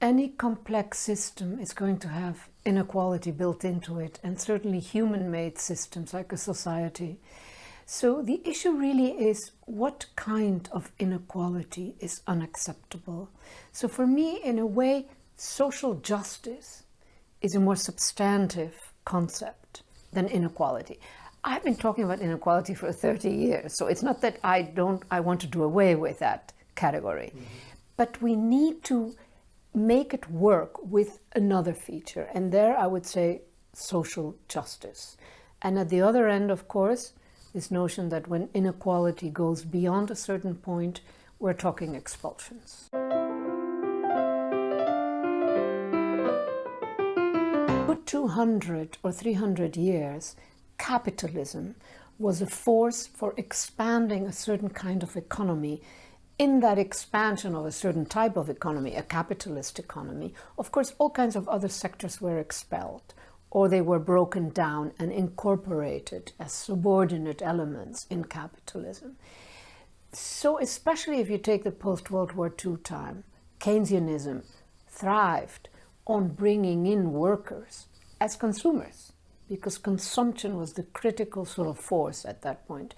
any complex system is going to have inequality built into it, and certainly human-made systems like a society. So the issue really is what kind of inequality is unacceptable. So for me, in a way, social justice is a more substantive concept than inequality. I've been talking about inequality for 30 years, so it's not that I want to do away with that category. But we need to make it work with another feature, and there I would say social justice. And at the other end, of course, this notion that when inequality goes beyond a certain point, we're talking expulsions. For 200 or 300 years, capitalism was a force for expanding a certain kind of economy. In that expansion of a certain type of economy, a capitalist economy, of course, all kinds of other sectors were expelled, or they were broken down and incorporated as subordinate elements in capitalism. So especially if you take the post-World War II time, Keynesianism thrived on bringing in workers as consumers, because consumption was the critical sort of force at that point.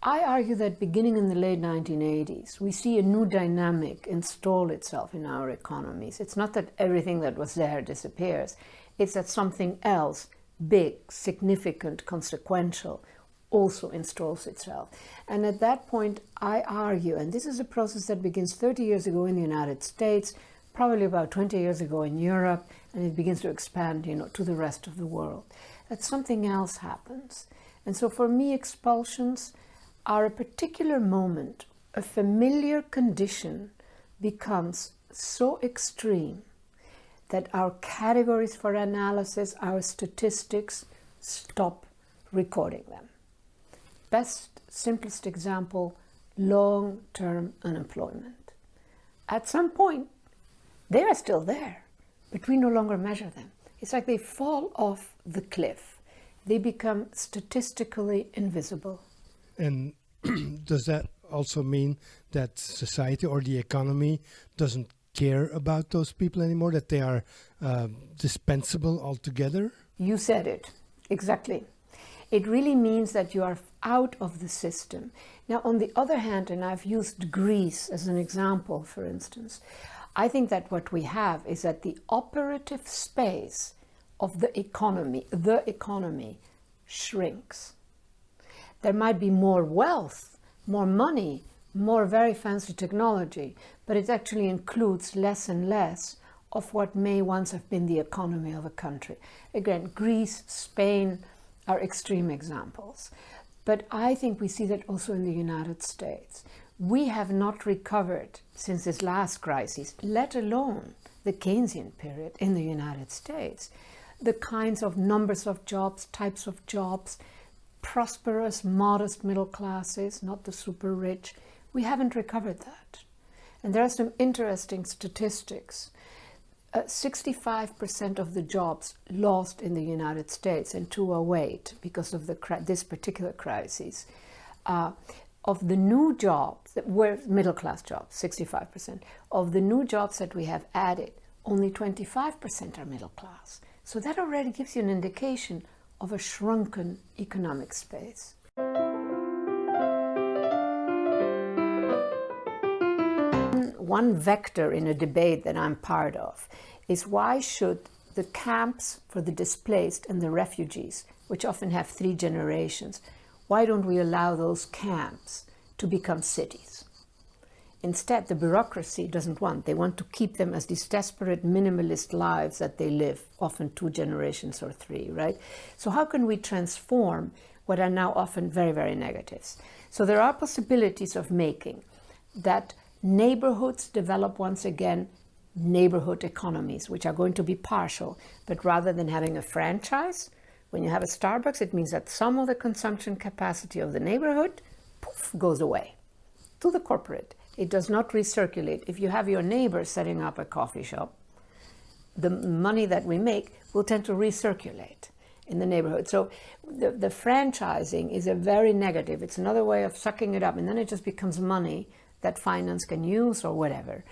I argue that beginning in the late 1980s, we see a new dynamic install itself in our economies. It's not that everything that was there disappears. It's that something else, big, significant, consequential, also installs itself. And at that point, I argue, and this is a process that begins 30 years ago in the United States, probably about 20 years ago in Europe, and it begins to expand, to the rest of the world, that something else happens. And so for me, expulsions are a particular moment. A familiar condition becomes so extreme that our categories for analysis, our statistics, stop recording them. Best, simplest example, long-term unemployment. At some point, they are still there, but we no longer measure them. It's like they fall off the cliff. They become statistically invisible. And does that also mean that society or the economy doesn't care about those people anymore, that they are dispensable altogether? You said it, exactly. It really means that you are out of the system. Now, on the other hand, and I've used Greece as an example, for instance, I think that what we have is that the operative space of the economy shrinks. There might be more wealth, more money, more very fancy technology, but it actually includes less and less of what may once have been the economy of a country. Again, Greece, Spain are extreme examples. But I think we see that also in the United States. We have not recovered since this last crisis, let alone the Keynesian period in the United States. The kinds of numbers of jobs, types of jobs, prosperous, modest middle classes, not the super rich. We haven't recovered that. And there are some interesting statistics. 65% of the jobs lost in the United States in 2008 because of this particular crisis. Of the new jobs that were middle-class jobs, 65%. Of the new jobs that we have added, only 25% are middle class. So that already gives you an indication of a shrunken economic space. One vector in a debate that I'm part of is why should the camps for the displaced and the refugees, which often have 3 generations, why don't we allow those camps to become cities? Instead, the bureaucracy doesn't want. They want to keep them as these desperate minimalist lives that they live, often 2 generations or 3, right? So how can we transform what are now often very, very negatives? So there are possibilities of making that neighborhoods develop once again neighborhood economies, which are going to be partial, but rather than having a franchise, when you have a Starbucks, it means that some of the consumption capacity of the neighborhood, poof, goes away to the corporate. It does not recirculate. If you have your neighbor setting up a coffee shop, the money that we make will tend to recirculate in the neighborhood. So the franchising is a very negative. It's another way of sucking it up, and then it just becomes money that finance can use or whatever.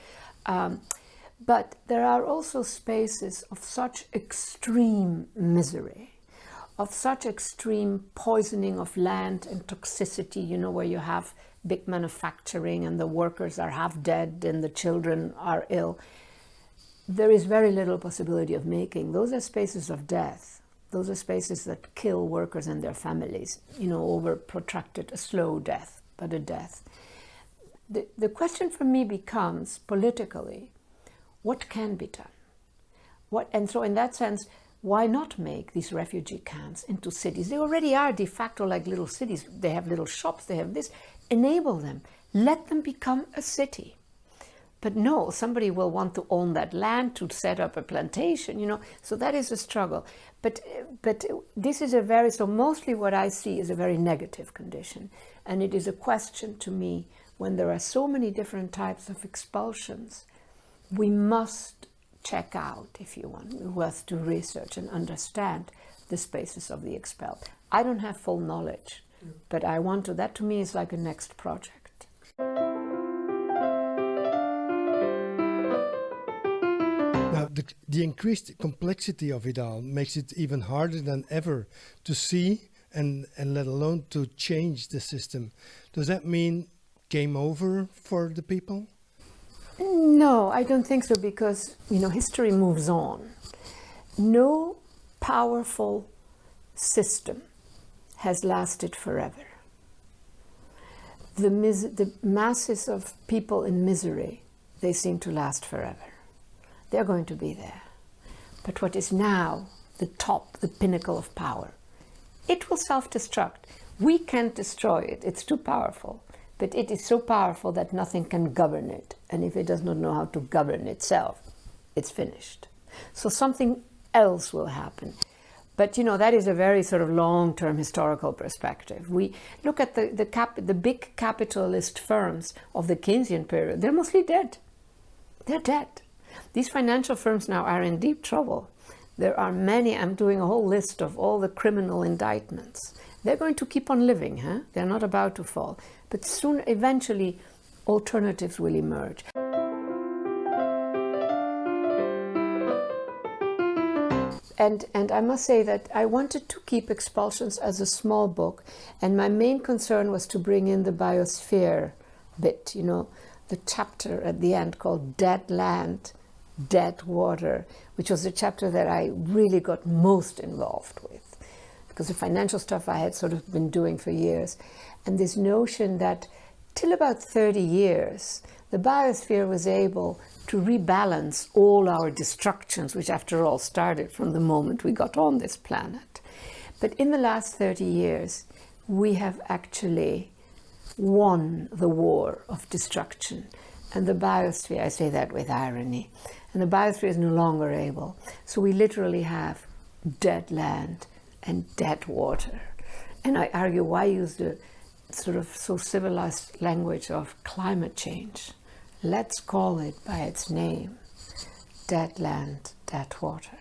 But there are also spaces of such extreme misery, of such extreme poisoning of land and toxicity, you know, where you have big manufacturing and the workers are half dead and the children are ill. There is very little possibility of making. Those are spaces of death. Those are spaces that kill workers and their families, you know, over protracted, a slow death, but a death. The question for me becomes, politically, what can be done? And so in that sense, why not make these refugee camps into cities? They already are de facto like little cities. They have little shops, they have this. Enable them. Let them become a city. But no, somebody will want to own that land to set up a plantation, you know. So that is a struggle. But this is so mostly what I see is a very negative condition. And it is a question to me, when there are so many different types of expulsions, we must check out, if you want, we have to research and understand the spaces of the expelled. I don't have full knowledge, but I want to, that to me is like a next project. Now, the increased complexity of it all makes it even harder than ever to see and let alone to change the system. Does that mean game over for the people? No, I don't think so, because, you know, history moves on. No powerful system has lasted forever. The masses of people in misery, they seem to last forever. They're going to be there. But what is now the top, the pinnacle of power, it will self-destruct. We can't destroy it. It's too powerful. But it is so powerful that nothing can govern it. And if it does not know how to govern itself, it's finished. So something else will happen. But, you know, that is a very sort of long-term historical perspective. We look at the big capitalist firms of the Keynesian period. They're mostly dead. They're dead. These financial firms now are in deep trouble. There are many, I'm doing a whole list of all the criminal indictments. They're going to keep on living, huh? They're not about to fall. But soon, eventually, alternatives will emerge. And I must say that I wanted to keep Expulsions as a small book, and my main concern was to bring in the biosphere bit, you know, the chapter at the end called Dead Land, Dead Water, which was the chapter that I really got most involved with, because the financial stuff I had sort of been doing for years. And this notion that till about 30 years, the biosphere was able to rebalance all our destructions, which after all started from the moment we got on this planet. But in the last 30 years, we have actually won the war of destruction. And the biosphere, I say that with irony, and the biosphere is no longer able. So we literally have dead land and dead water. And I argue, why use the sort of so civilized language of climate change? Let's call it by its name, dead land, dead water.